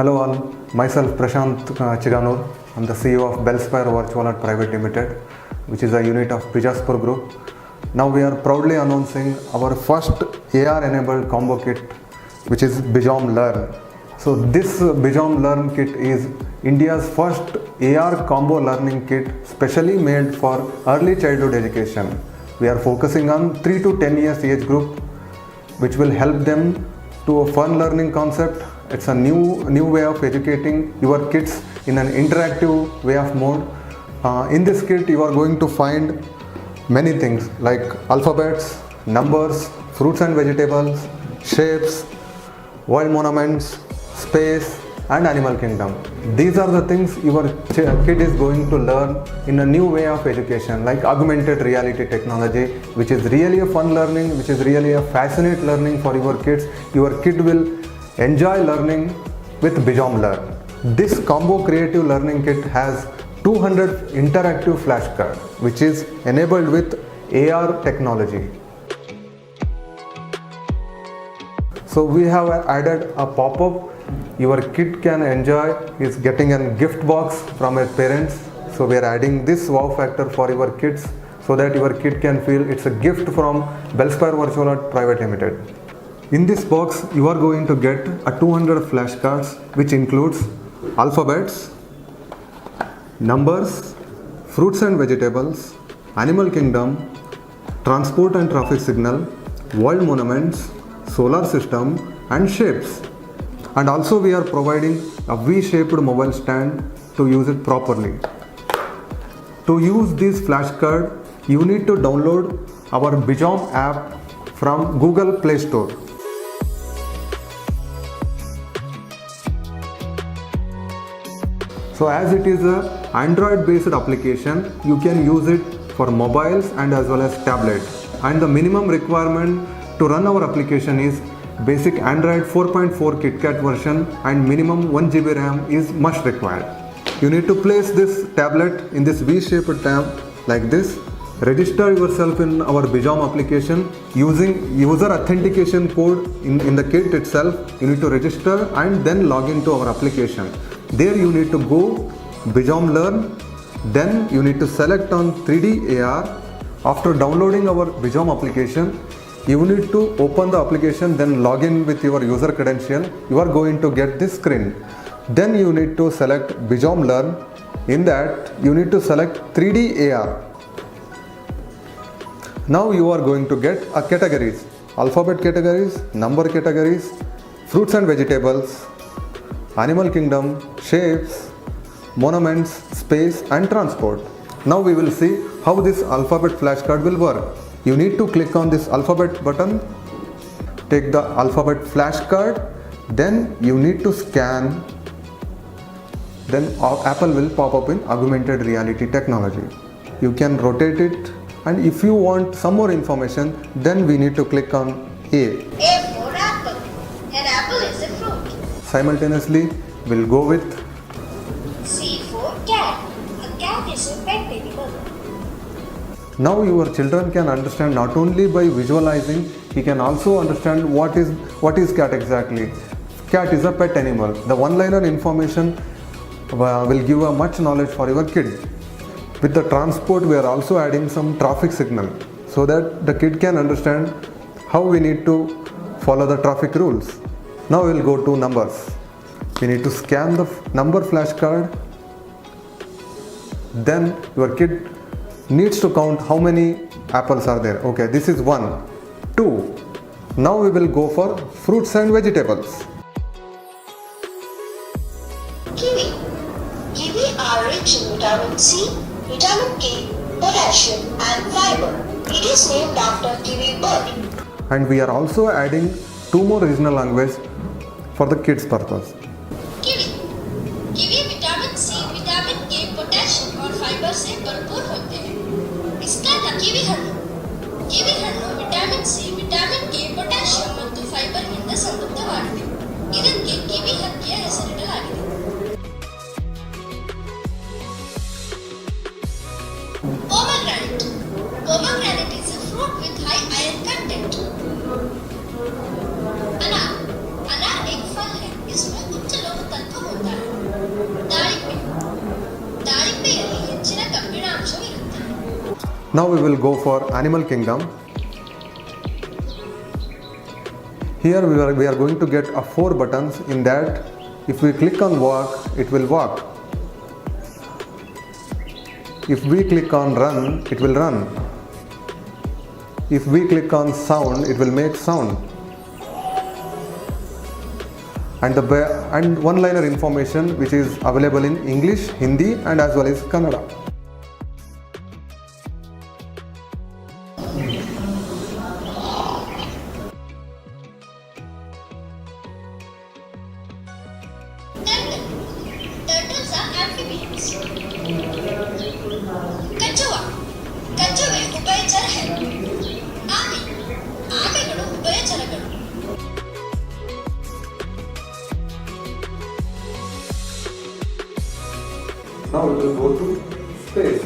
Hello all, myself Prashant Chiganur. I'm the CEO of Bellspire Virtual Art Private Limited, which is a unit of Bijaspur Group. Now we are proudly announcing our first AR-enabled combo kit, which is Bijom Learn. So this Bijom Learn kit is India's first AR combo learning kit specially made for early childhood education. We are focusing on 3 to 10 years age group, which will help them to a fun learning concept. It's a new way of educating your kids in an interactive way of mode. In this kit you are going to find many things like alphabets, numbers, fruits and vegetables, shapes, world monuments, space and animal kingdom. These are the things your kid is going to learn in a new way of education, like augmented reality technology, which is really a fun learning, which is really a fascinating learning for your kids. Your kid will enjoy learning with Bijom Learn. This combo creative learning kit has 200 interactive flashcards, which is enabled with AR technology. So we have added a pop-up. Your kid can enjoy is getting a gift box from their parents. So we are adding this wow factor for your kids so that your kid can feel it's a gift from Bellspire Virtual Art Private Limited. In this box you are going to get a 200 flashcards, which includes alphabets, numbers, fruits and vegetables, animal kingdom, transport and traffic signal, world monuments, solar system and shapes. And also we are providing a V-shaped mobile stand to use it properly. To use this flashcard, you need to download our Bijom app from Google Play Store. So as it is a Android based application, you can use it for mobiles and as well as tablet. And the minimum requirement to run our application is basic Android 4.4 KitKat version and minimum 1 GB RAM is must required. You need to place this tablet in this V-shaped tab like this. Register yourself in our Bijom application using user authentication code in the kit itself. You need to register and then log into our application. There you need to go Bijom Learn, then you need to select on 3D AR. After downloading our Bijom application, you need to open the application, then log in with your user credential. You are going to get this screen. Then you need to select Bijom Learn. In that you need to select 3D AR. Now you are going to get a categories, alphabet categories, number categories, fruits and vegetables, animal kingdom, shapes, monuments, space and transport. Now we will see how this alphabet flashcard will work. You need to click on this alphabet button, take the alphabet flashcard, then you need to scan, then Apple will pop up in augmented reality technology. You can rotate it, and if you want some more information, then we need to click on A. A for apple. An apple is a fruit. Simultaneously, we'll go with C for cat. A cat is a pet animal. Now your children can understand not only by visualizing, he can also understand what is cat exactly. Cat is a pet animal. The one-liner information will give a much knowledge for your kid. With the transport, we are also adding some traffic signal so that the kid can understand how we need to follow the traffic rules. Now we will go to numbers. We need to scan the number flashcard. Then your kid needs to count how many apples are there. Okay, this is 1, 2. Now we will go for fruits and vegetables. Kiwi. Kiwi are rich in vitamin C, vitamin K, potassium and fiber. It is named after kiwi bird. And we are also adding 2 more regional languages for the kids purpose. Kiwi. Kiwi vitamin C, vitamin K, potassium और fibre से भरपूर होते हैं. इसका था kiwi हಣ್ಣು. ಕಿವಿ ಹಣ್ಣು vitamin C, vitamin K, potassium ಮತ್ತು fibre ಇಂದ ಸಮೃದ್ಧವಾಗಿದೆ. ಇದಕ್ಕೆ ಕಿವಿ ಹಕ್ಕಿಯ ಹೆಸರಿಡಲಾಗಿದೆ. Pomegranate. Pomegranate is a fruit with high iron content. अनार. अनार एक फल है. इसमें उच्च लोह तत्व Now we will go for Animal Kingdom. Here we are going to get 4 buttons. In that, if we click on walk, it will walk. If we click on run, it will run. If we click on sound, it will make sound. And one-liner information which is available in English, Hindi and as well as Kannada. Turtle. Turtles are amphibians. ಕಚ್ಚುವ. ಕಚ್ಚುವೆ ಉಭಯಚರ है. ಆಮೆ. ಆಮೆಗಳು ಉಭಯಚರಗಳು. Now we will go to space.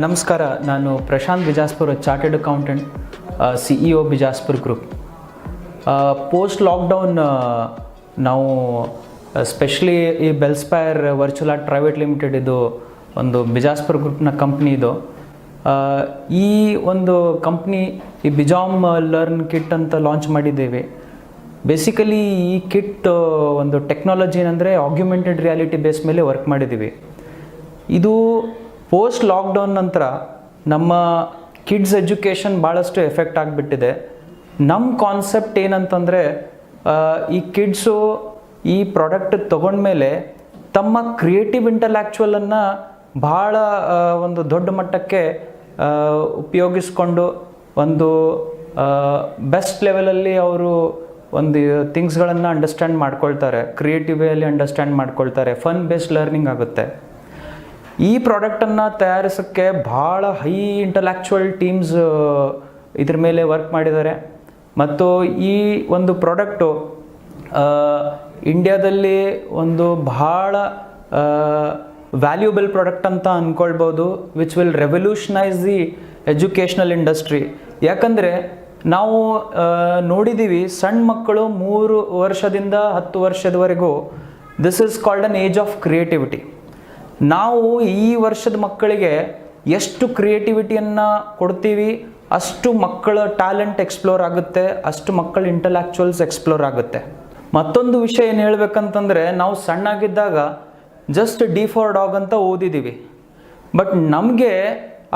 ನಮಸ್ಕಾರ, ನಾನು Prashant Bijaspur, chartered accountant, CEO Bijaspur group. Post lockdown ನಾವು specially ಈ Bellspire virtual art private limited ಇದು ಒಂದು ಬಿಜಾಸ್ಪುರ್ ಗ್ರೂಪ್ನ company ಇದು. ಈ ಒಂದು ಕಂಪ್ನಿ ಈ ಬಿಜಾಮ್ ಲರ್ನ್ ಕಿಟ್ ಅಂತ ಲಾಂಚ್ ಮಾಡಿದ್ದೇವೆ. ಬೇಸಿಕಲಿ ಈ ಕಿಟ್ ಒಂದು ಟೆಕ್ನಾಲಜಿ ಏನಂದರೆ ಆಗ್ಯುಮೆಂಟೆಡ್ ರಿಯಾಲಿಟಿ ಬೇಸ್ ಮೇಲೆ ವರ್ಕ್ ಮಾಡಿದ್ದೀವಿ. ಇದು ಪೋಸ್ಟ್ ಲಾಕ್ಡೌನ್ ನಂತರ ನಮ್ಮ ಕಿಡ್ಸ್ ಎಜುಕೇಷನ್ ಭಾಳಷ್ಟು ಎಫೆಕ್ಟ್ ಆಗಿಬಿಟ್ಟಿದೆ. ನಮ್ಮ ಕಾನ್ಸೆಪ್ಟ್ ಏನಂತಂದರೆ, ಈ ಕಿಡ್ಸು ಈ ಪ್ರಾಡಕ್ಟ್ ತೊಗೊಂಡ್ಮೇಲೆ ತಮ್ಮ ಕ್ರಿಯೇಟಿವ್ ಇಂಟಲೆಕ್ಚುವಲನ್ನು ಭಾಳ ಒಂದು ದೊಡ್ಡ ಮಟ್ಟಕ್ಕೆ ಉಪಯೋಗಿಸ್ಕೊಂಡು ಒಂದು ಬೆಸ್ಟ್ ಲೆವೆಲಲ್ಲಿ ಅವರು ಒಂದು ಥಿಂಗ್ಸ್ಗಳನ್ನು ಅಂಡರ್ಸ್ಟ್ಯಾಂಡ್ ಮಾಡ್ಕೊಳ್ತಾರೆ, ಕ್ರಿಯೇಟಿವ್ ವೇಯಲ್ಲಿ ಅಂಡರ್ಸ್ಟ್ಯಾಂಡ್ ಮಾಡ್ಕೊಳ್ತಾರೆ, ಫನ್ ಬೇಸ್ಡ್ ಲರ್ನಿಂಗ್ ಆಗುತ್ತೆ. ಈ ಪ್ರಾಡಕ್ಟನ್ನು ತಯಾರಿಸೋಕ್ಕೆ ಭಾಳ ಹೈ ಇಂಟಲೆಕ್ಚುವಲ್ ಟೀಮ್ಸ್ ಇದ್ರ ಮೇಲೆ ವರ್ಕ್ ಮಾಡಿದ್ದಾರೆ. ಮತ್ತು ಈ ಒಂದು ಪ್ರಾಡಕ್ಟು ಇಂಡಿಯಾದಲ್ಲಿ ಒಂದು ಭಾಳ ವ್ಯಾಲ್ಯೂಬಲ್ ಪ್ರಾಡಕ್ಟ್ ಅಂತ ಅಂದ್ಕೊಳ್ಬೋದು, which will revolutionise the educational industry. ಯಾಕಂದರೆ ನಾವು ನೋಡಿದ್ದೀವಿ, ಸಣ್ಣ ಮಕ್ಕಳು 3 ವರ್ಷದಿಂದ 10 ವರ್ಷದವರೆಗೂ this is called an age of creativity. ನಾವು ಈ ವರ್ಷದ ಮಕ್ಕಳಿಗೆ ಎಷ್ಟು ಕ್ರಿಯೇಟಿವಿಟಿಯನ್ನು ಕೊಡ್ತೀವಿ, ಅಷ್ಟು ಮಕ್ಕಳ ಟ್ಯಾಲೆಂಟ್ ಎಕ್ಸ್ಪ್ಲೋರ್ ಆಗುತ್ತೆ, ಅಷ್ಟು ಮಕ್ಕಳ ಇಂಟಲೆಕ್ಚುವಲ್ಸ್ ಎಕ್ಸ್ಪ್ಲೋರ್ ಆಗುತ್ತೆ. ಮತ್ತೊಂದು ವಿಷಯ ಏನು ಹೇಳ್ಬೇಕಂತಂದರೆ, ನಾವು ಸಣ್ಣಾಗಿದ್ದಾಗ ಜಸ್ಟ್ ಡಿ ಫಾರ್ ಡಾಗ್ ಅಂತ ಓದಿದ್ದೀವಿ. ಬಟ್ ನಮಗೆ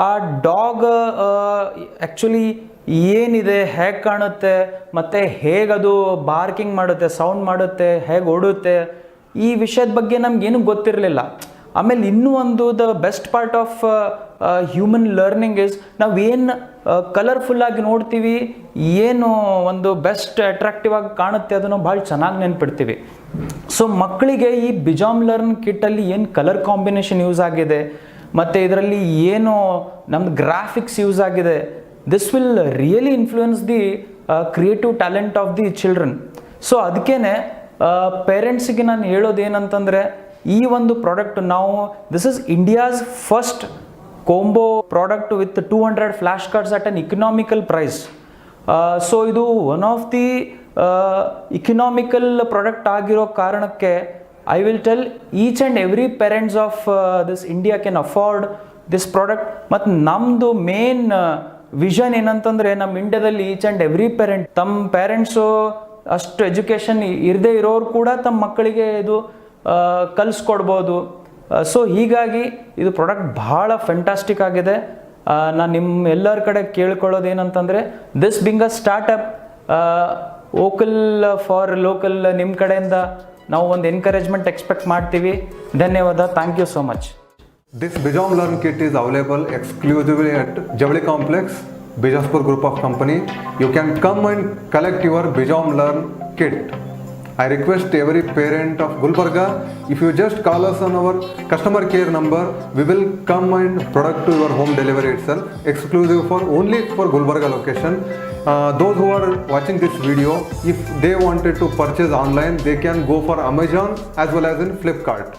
ಆ ಡಾಗ್ ಆ್ಯಕ್ಚುಲಿ ಏನಿದೆ, ಹೇಗೆ ಕಾಣುತ್ತೆ, ಮತ್ತು ಹೇಗದು ಬಾರ್ಕಿಂಗ್ ಮಾಡುತ್ತೆ, ಸೌಂಡ್ ಮಾಡುತ್ತೆ, ಹೇಗೆ ಓಡುತ್ತೆ, ಈ ವಿಷಯದ ಬಗ್ಗೆ ನಮಗೇನು ಗೊತ್ತಿರಲಿಲ್ಲ. ಆಮೇಲೆ ಇನ್ನೂ ಒಂದು the best part of human learning is, ನಾವೇನು ಕಲರ್ಫುಲ್ಲಾಗಿ ನೋಡ್ತೀವಿ, ಏನು ಒಂದು ಬೆಸ್ಟ್ ಅಟ್ರಾಕ್ಟಿವ್ ಆಗಿ ಕಾಣುತ್ತೆ, ಅದನ್ನು ಭಾಳ ಚೆನ್ನಾಗಿ ನೆನ್ಪಿಡ್ತೀವಿ. ಸೊ ಮಕ್ಕಳಿಗೆ ಈ ಬಿಜಾಮ್ ಲರ್ನ್ ಕಿಟ್ಟಲ್ಲಿ ಏನು ಕಲರ್ ಕಾಂಬಿನೇಷನ್ ಯೂಸ್ ಆಗಿದೆ, ಮತ್ತು ಇದರಲ್ಲಿ ಏನು ನಮ್ಮದು ಗ್ರಾಫಿಕ್ಸ್ ಯೂಸ್ ಆಗಿದೆ, this will really influence the creative talent of the children. So ಅದಕ್ಕೇ ಪೇರೆಂಟ್ಸಿಗೆ ನಾನು ಹೇಳೋದೇನಂತಂದರೆ, ಈ ಒಂದು ಪ್ರಾಡಕ್ಟ್ ನಾವು this is India's first combo product with 200 flash cards at an economical price. So ಇದು one of the economical product ಆಗಿರೋ ಕಾರಣಕ್ಕೆ I will tell each and every parents of this India can afford this product. ಮತ್ತು ನಮ್ಮದು main vision ಏನಂತಂದರೆ, ನಮ್ಮ ಇಂಡಿಯಾದಲ್ಲಿ each and every parent ತಮ್ಮ parents ಅಷ್ಟು ಎಜುಕೇಷನ್ ಇರದೇ ಇರೋರು ಕೂಡ ತಮ್ಮ ಮಕ್ಕಳಿಗೆ ಇದು ಕಲಿಸ್ಕೊಡ್ಬೋದು. ಸೊ ಹೀಗಾಗಿ ಇದು ಪ್ರಾಡಕ್ಟ್ ಭಾಳ ಫ್ಯಾಂಟಾಸ್ಟಿಕ್ ಆಗಿದೆ. ನಾನು ನಿಮ್ಮ ಎಲ್ಲರ ಕಡೆ ಕೇಳ್ಕೊಳ್ಳೋದು ಏನಂತಂದರೆ, this being a startup vocal for local, ನಿಮ್ಮ ಕಡೆಯಿಂದ ನಾವು ಒಂದು ಎನ್ಕರೇಜ್ಮೆಂಟ್ ಎಕ್ಸ್ಪೆಕ್ಟ್ ಮಾಡ್ತೀವಿ. ಧನ್ಯವಾದ. Thank you so much. This Bijam Learn Kit is available exclusively at Javli Complex, Bijaspur Group of Company. You can come and collect your Bijam Learn Kit. I request every parent of Gulbarga, if you just call us on our customer care number, we will come and product to your home delivery itself, exclusive for only for Gulbarga location. Those who are watching this video, if they wanted to purchase online, they can go for Amazon as well as in Flipkart.